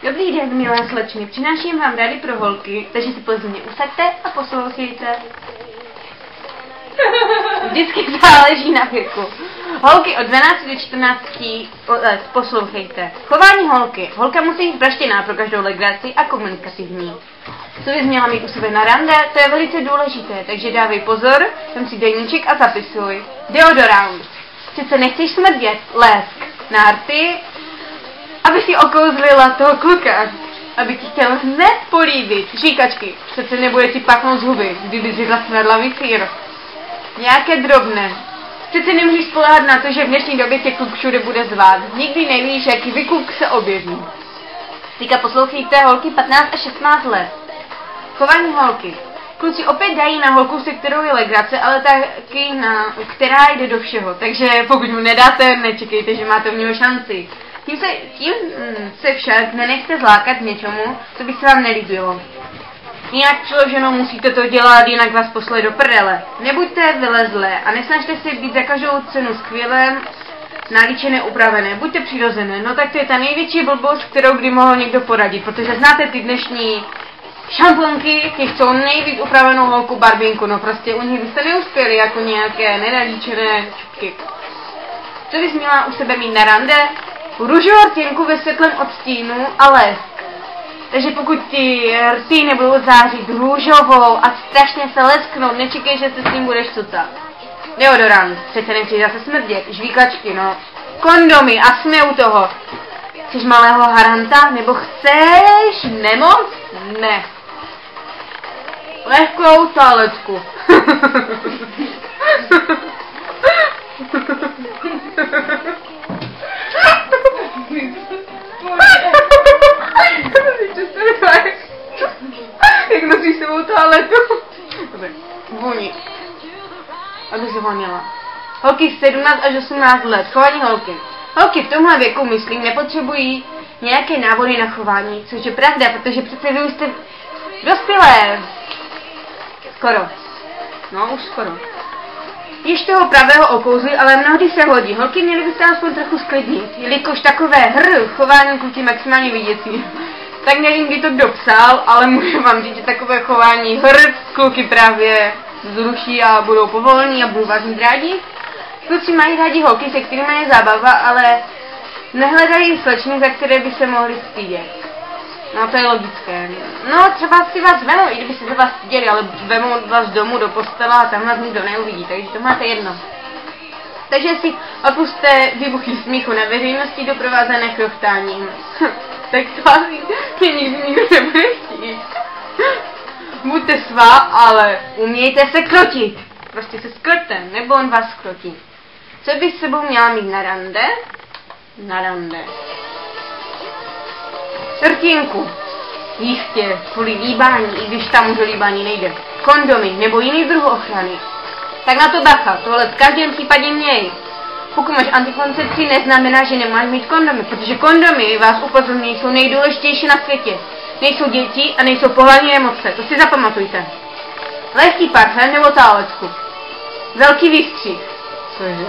Dobrý den, milé slečny, přináším vám rady pro holky, takže si pozorně usaďte a poslouchejte. Vždycky záleží na věku. Holky od 12 do 14 let, poslouchejte. Chování holky. Holka musí být praštěná pro každou legraci a komunikativní. Co bys měla mít u sebe na rande, to je velice důležité, takže dávej pozor, tam si deníček a zapisuj. Deodorant. Přece nechceš smrdět, lesk, nárty, aby si okouzlila toho kluka, aby ti chtěl hned políbit. Říkačky, přece nebude ti pachnout z huby, kdyby zjedla smradlavý sýr. Nějaké drobné. Přece nemůžeš spoléhat na to, že v dnešní době tě kluk všude bude zvát. Nikdy nevíš, jaký vykluk se objeví. Teďka poslouchejte holky 15 a 16 let. Chování holky. Kluci opět dají na holku, se kterou je legrace, ale taky na, která jde do všeho. Takže pokud mu nedáte, nečekejte, že máte v něho šanci. Tím se však nenechte zlákat něčemu, co by se vám nelíbilo. Jinak přiloženo musíte to dělat, jinak vás pošle do prdele. Nebuďte vylezlé a nesnažte se být za každou cenu skvělé, nalíčené, upravené. Buďte přirozené. No tak to je ta největší blbost, kterou kdy mohl někdo poradit, protože znáte ty dnešní šamponky, těch chcou nejvíc upravenou holku barbinku, no prostě u nich byste neuspěli jako nějaké nenalíčené čupky. Co bys měla u sebe mít na rande? Růžovou rtěnku ve světlém odstínu a lesk. Takže pokud ti rty nebudou zářit růžovou a strašně se lesknout, nečekej, že se s ním budeš cucat. Deodorant, přece nechceš zase smrdět, žvíkačky, no. Kondomy a jsme u toho. Chceš malého haranta, nebo chceš nemoc? Ne. Lehkou toaletku. Jak nosíš sebou toaletu? Dobře, vůni. Aby se vonila. Holky 17 až 18 let, chování holky. Holky v tomhle věku, myslím, nepotřebují nějaké návody na chování, což je pravda, protože přece vy už jste dospělé. Skoro. No, už skoro. Již toho pravého okouzli, ale mnohdy se hodí. Holky měly byste aspoň trochu sklidnit, jelikož takové chování kluky maximálně viděcí. Tak nevím, kdy to kdo psal, ale můžu vám říct, že takové chování kluky právě zruší a budou povolní a budou vás mít rádi. Kluci mají rádi holky, se kterými je zábava, ale nehledají slečny, za které by se mohli stydět. No to je logické. No třeba si vás vemou, i kdyby se za vás styděli, ale vemou vás domů do postela a tam vás nikdo neuvidí, takže to máte jedno. Takže si odpusťte výbuchy smíchu na veřejnosti doprovázené chrochtáním. Tak to asi mě nikdy nikdo nebude chtít. Buďte svá, ale umějte se krotit. Prostě se skrte, nebo on vás skrotí. Co bys s sebou měla mít na rande? Na rande. Rtěnku. Jistě, kvůli líbání, i když tam už o líbání nejde. Kondomy, nebo jiný druh ochrany. Tak na to bacha, tohle v každém případě měj. Pokud máš antikoncepci, neznamená, že nemáš mít kondomy, protože kondomy, vás upozorňují, jsou nejdůležitější na světě. Nejsou děti a nejsou pohlavní emoce, to si zapamatujte. Lehký parfém nebo toaletku. Velký výstřih. Cože?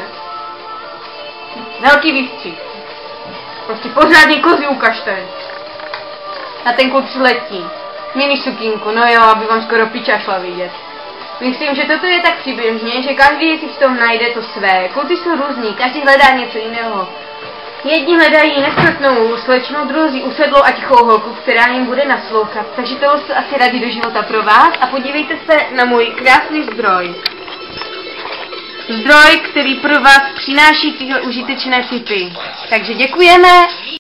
Velký výstřih. Prostě pořádně kozy ukažte. Na ten kluk přiletí. Mini sukínku, no jo, aby vám skoro piča šla vidět. Myslím, že toto je tak příběžně, že každý si v tom najde to své. Kluci jsou různí, každý hledá něco jiného. Jedni hledají nesmrtnou slečnou, druzí usedlou a tichou holku, která jim bude naslouchat. Takže tohle jsou asi rady do života pro vás a podívejte se na můj krásný zdroj. Zdroj, který pro vás přináší tyhle užitečné tipy. Takže děkujeme.